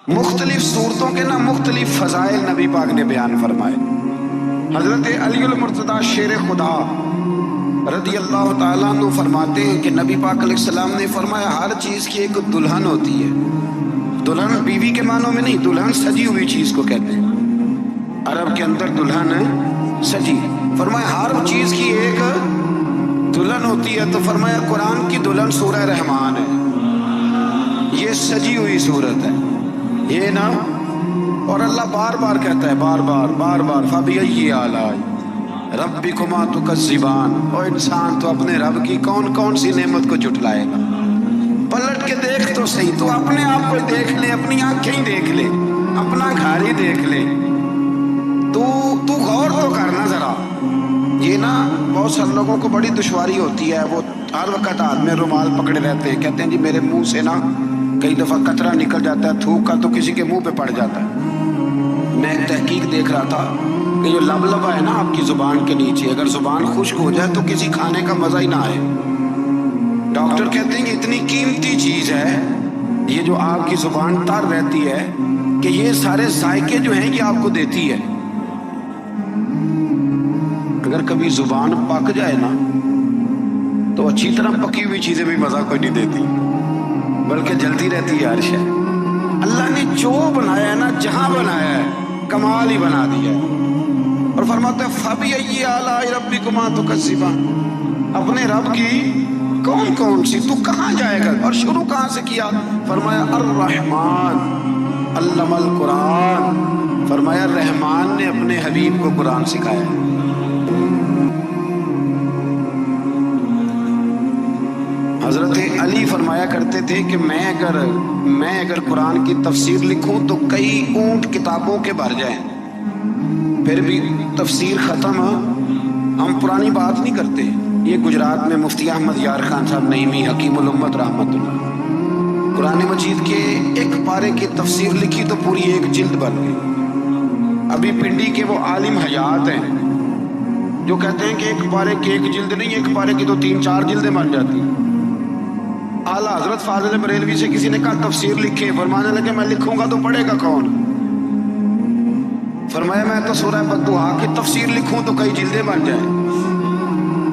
مختلف صورتوں کے نا مختلف فضائل نبی پاک نے بیان فرمائے۔ حضرت علی المرتضیٰ شیر خدا رضی اللہ تعالیٰ عنہ فرماتے ہیں کہ نبی پاک علیہ السلام نے فرمایا ہر چیز کی ایک دلہن ہوتی ہے۔ دلہن بیوی کے معنوں میں نہیں، دلہن سجی ہوئی چیز کو کہتے ہیں، عرب کے اندر دلہن سجی۔ فرمایا ہر چیز کی ایک دلہن ہوتی ہے، تو فرمایا قرآن کی دلہن سورہ رحمان ہے، یہ سجی ہوئی صورت ہے یہ نا۔ اور اللہ بار بار کہتا ہے، بار بار فَبِأَيِّ آلَاءِ رَبِّكُمَا تُكَذِّبَانِ۔ اور انسان تو اپنے رب کی کون کون سی نعمت کو جھٹلائے گا؟ پلٹ کے دیکھ تو صحیح، تو اپنے آپ کو دیکھ لے، اپنی آنکھیں ہی دیکھ لے، اپنا گھر ہی دیکھ لے، تو غور تو کرنا ذرا۔ یہ نا بہت سارے لوگوں کو بڑی دشواری ہوتی ہے، وہ ہر وقت ہاتھ میں رومال پکڑے رہتے ہیں، کہتے ہیں جی میرے منہ سے نا کئی دفعہ قطرہ نکل جاتا ہے تھوک کا، تو کسی کے منہ پہ پڑ جاتا ہے۔ میں ایک تحقیق دیکھ رہا تھا کہ جو لبلبا ہے نا آپ کی زبان کے نیچے، اگر زبان خشک ہو جائے تو کسی کھانے کا مزہ ہی نہ آئے۔ ڈاکٹر کہتے ہیں کہ اتنی قیمتی چیز ہے یہ جو آپ کی زبان تر رہتی ہے کہ یہ سارے ذائقے جو ہیں یہ آپ کو دیتی ہے۔ اگر کبھی زبان پک جائے نا تو اچھی طرح پکی ہوئی چیزیں بھی مزہ کوئی نہیں دیتی، بلکہ جلتی رہتی ہے ہر شے۔ اللہ نے جو بنایا ہے نا، جہاں بنایا ہے کمال ہی بنا دیا ہے۔ اور فرماتا ہے فَبِأَيِّ آلَاءِ رَبِّكُمَا تُكَذِّبَانِ، اپنے رب کی کون کون سی، تو کہاں جائے گا؟ اور شروع کہاں سے کیا؟ فرمایا الرحمن علم القرآن، فرمایا رحمان نے اپنے حبیب کو قرآن سکھایا ہے۔ حضرت علی فرمایا کرتے تھے کہ میں اگر قرآن کی تفسیر لکھوں تو کئی اونٹ کتابوں کے بھر جائیں، پھر بھی تفسیر ختم۔ ہم پرانی بات نہیں کرتے، یہ گجرات میں مفتی احمد یار خان صاحب نعیمی حکیم الامت رحمت اللہ، قرآن مجید کے ایک پارے کی تفسیر لکھی تو پوری ایک جلد بن گئی۔ ابھی پنڈی کے وہ عالم حیات ہیں جو کہتے ہیں کہ ایک پارے کی ایک جلد نہیں، ایک پارے کی تو 3-4 جلدیں بن جاتی ہیں۔ اعلیٰ حضرت فاضل بریلوی سے کسی نے کہا تفسیر لکھے، فرمانے لگے میں لکھوں گا تو پڑھے گا کون؟ فرمایا میں تو سورہ بددعا کی تفسیر لکھوں تو کئی جلدیں بن جائیں۔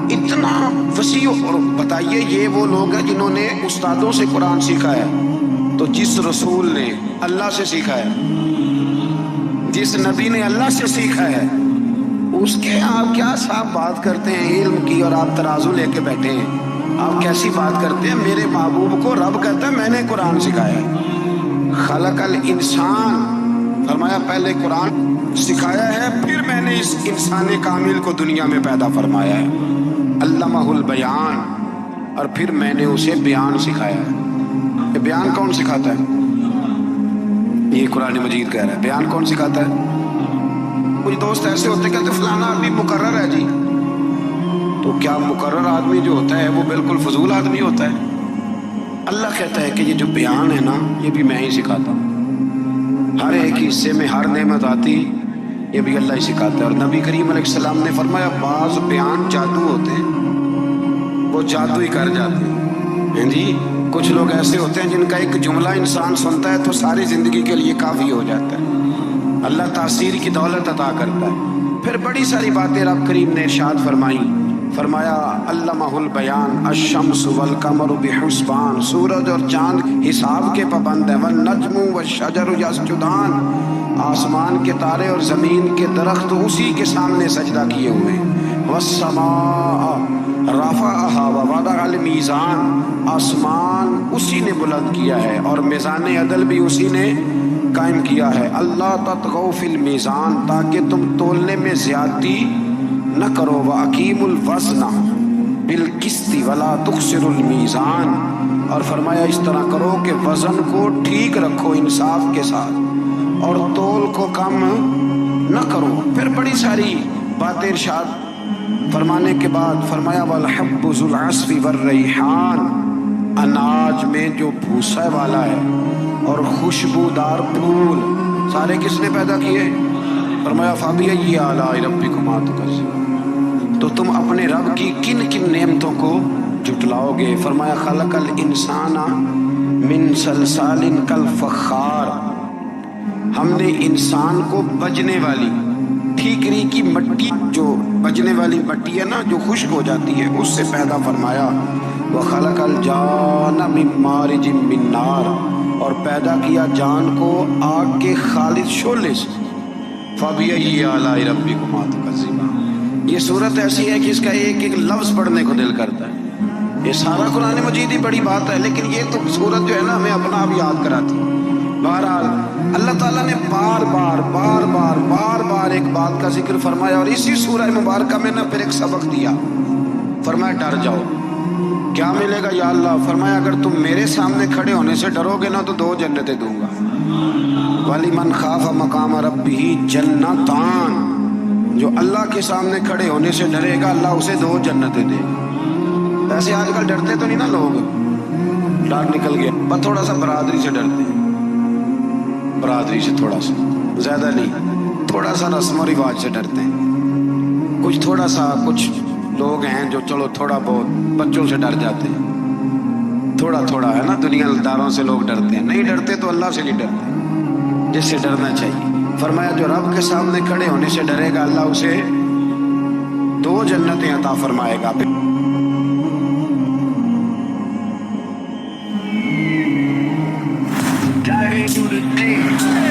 اتنا وسیع۔ اور بتائیے یہ وہ لوگ ہیں جنہوں نے استادوں سے قرآن سیکھا ہے، تو جس رسول نے اللہ سے سیکھا ہے، جس نبی نے اللہ سے سیکھا ہے، اس کے آپ کیا صاحب بات کرتے ہیں علم کی، اور آپ ترازو لے کے بیٹھے ہیں؟ آپ کیسی بات کرتے ہیں؟ میرے محبوب کو رب کہتا ہے میں نے قرآن سکھایا ہے۔ خلق الانسان، فرمایا پہلے قرآن سکھایا ہے، پھر میں نے اس انسان کامل کو دنیا میں پیدا فرمایا ہے۔ علمہ البیان، اور پھر میں نے اسے بیان سکھایا ہے۔ یہ بیان کون سکھاتا ہے؟ یہ قرآن مجید کہہ رہا ہے بیان کون سکھاتا ہے؟ کچھ دوست ایسے ہوتے کہتے فلانا آدمی مقرر ہے جی، تو کیا مقرر آدمی جو ہوتا ہے وہ بالکل فضول آدمی ہوتا ہے؟ اللہ کہتا ہے کہ یہ جو بیان ہے نا یہ بھی میں ہی سکھاتا ہوں، ہر ایک حصے میں ہر نعمت آتی یہ بھی اللہ ہی سکھاتا ہے۔ اور نبی کریم علیہ السلام نے فرمایا بعض بیان جادو ہوتے ہیں، وہ جادو ہی کر جاتے ہیں جی۔ کچھ لوگ ایسے ہوتے ہیں جن کا ایک جملہ انسان سنتا ہے تو ساری زندگی کے لیے کافی ہو جاتا ہے، اللہ تاثیر کی دولت عطا کرتا ہے۔ پھر بڑی ساری باتیں رب کریم نے ارشاد فرمائی، فرمایا علمہ البیان الشمس والقمر بحسبان، سورج اور چاند حساب کے پابند ہیں، والنجم والشجر یسجدان، آسمان کے تارے اور زمین کے درخت اسی کے سامنے سجدہ کیے ہوئے ہیں، والسماء رفعہا ووضع المیزان، آسمان اسی نے بلند کیا ہے اور میزان عدل بھی اسی نے قائم کیا ہے، اللہ تطغوا فی المیزان، تاکہ تم تولنے میں زیادتی نہ کرو، وَأَقِیمُوا الْوَزْنَ بِالْقِسْطِ وَلَا تُخْسِرُوا الْمِیزَانَ، اور فرمایا اس طرح کرو کہ وزن کو ٹھیک رکھو انصاف کے ساتھ اور تول کو کم نہ کرو۔ پھر بڑی ساری باتیں ارشاد فرمانے کے بعد فرمایا وَالْحَبُّ ذُو الْعَصْفِ وَالرَّیحان، اناج میں جو بھوسا والا ہے اور خوشبودار پھول سارے کس نے پیدا کیے؟ فرمایا فَبِأَيِّ آلَاءِ رَبِّكُمَا تُكَذِّبَانِ، تو تم اپنے رب کی کن کن نعمتوں کو جھٹلاؤ گے؟ فرمایا خلق الانسان من صلصال کالفخار، ہم نے انسان کو بجنے والی ٹھیکری کی مٹی، جو بجنے والی مٹی ہے نا جو خشک ہو جاتی ہے، اس سے پیدا فرمایا۔ وَخَلَقَ الْجَانَّ مِن مَارِجٍ مِّن نَار، اور پیدا کیا جان کو آگ کے خالص شعلے سے۔ فَبِأَيِّ آلَاءِ رَبِّكُمَا تُكَذِّبَانِ، یہ صورت ایسی ہے کہ اس کا ایک ایک لفظ پڑھنے کو دل کرتا ہے۔ یہ سارا قرآن مجید ہی بڑی بات ہے، لیکن یہ تو صورت جو ہے نا ہمیں اپنا آپ یاد کراتی ہے۔ بہرحال اللہ تعالیٰ نے بار بار ایک بات کا ذکر فرمایا، اور اسی سورہ مبارکہ میں نا پھر ایک سبق دیا۔ فرمایا ڈر جاؤ، کیا ملے گا یا اللہ؟ فرمایا اگر تم میرے سامنے کھڑے ہونے سے ڈرو گے نا تو 2 جنتیں دوں گا۔ وَلِمَنْ خَافَ مَقَامَ رَبِّهِ جَنَّتَانِ، جو اللہ کے سامنے کھڑے ہونے سے ڈرے گا اللہ اسے 2 جنتیں دے گا۔ ایسے آج کل ڈرتے تو نہیں نا لوگ، ڈر نکل گیا، بس تھوڑا سا برادری سے ڈرتے ہیں، برادری سے تھوڑا سا، زیادہ نہیں، تھوڑا سا رسم و رواج سے ڈرتے ہیں۔ کچھ تھوڑا سا کچھ لوگ ہیں جو چلو تھوڑا بہت بچوں سے ڈر جاتے ہیں، تھوڑا تھوڑا ہے نا، دنیا داروں سے لوگ ڈرتے ہیں، نہیں ڈرتے تو اللہ سے نہیں ڈرتے جس سے ڈرنا چاہیے۔ فرمایا جو رب کے سامنے کھڑے ہونے سے ڈرے گا اللہ اسے 2 جنتیں عطا فرمائے گا۔ Diving through the deep